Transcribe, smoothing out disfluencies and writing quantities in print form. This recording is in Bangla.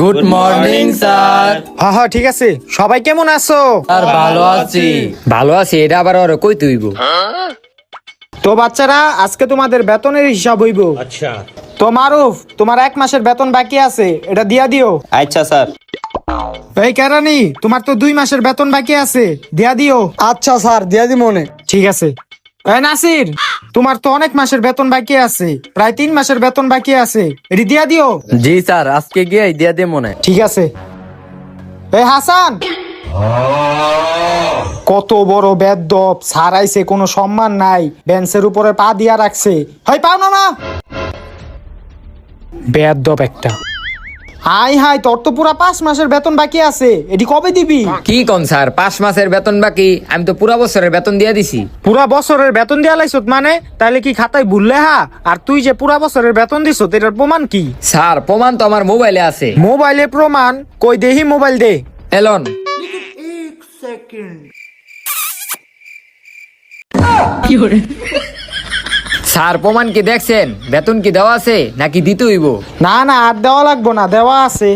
Good morning sir. হ্যাঁ হ্যাঁ ঠিক আছে। সবাই কেমন আছো? স্যার ভালো আছি। ভালো আছি, এটা আবার ওর কই তুইব? তো বাচ্চারা, আজকে তোমাদের বেতনের হিসাব হইব। আচ্ছা। তো মারুফ, তোমার 1 মাসের বেতন বাকি আছে, এটা দিয়া দিও। আচ্ছা স্যার। এই কেরানি, তোমার তো 2 মাসের বেতন বাকি আছে, দিয়া দিও। আচ্ছা স্যার, দিয়া দি মনে। ঠিক আছে। এই নাসির, তোমার তো অনেক মাসের বেতন বাকি আছে, প্রায় 3 মাসের বেতন বাকি আছে, এটি দিয়া দিও। জি স্যার, আজকে গিয়ে দিয়া দে মনে। ঠিক আছে। এই হাসান, কত বড় বেদ্যপ, সারাইছে, কোনো সম্মান নাই, বেঞ্চের উপরে পা দিয়া রাখছে। হয় পাও না না, বেদ্যপ একটা। হাই হাই, তোর তো পুরা 5 মাসের বেতন বাকি আছে, এটি কবে দিবি? কি কোন স্যার, 5 মাসের বেতন বাকি? আমি তো পুরা বছরের বেতন দিয়া দিছি। পুরা বছরের বেতন দিয়া লাইছত মানে? তাহলে কি খাতায় ভুললে হা? আর তুই যে পুরা বছরের বেতন দিছ, এটার প্রমাণ কি? স্যার, প্রমাণ তো আমার মোবাইলে আছে। মোবাইলে প্রমাণ? কই দেহি, মোবাইল দে। এলন। স্যার, প্রমাণ কি দেখছেন? বেতন কি দেওয়া আছে নাকি দিতে হইব? না না, আর দেওয়া লাগবো না, দেওয়া আছে।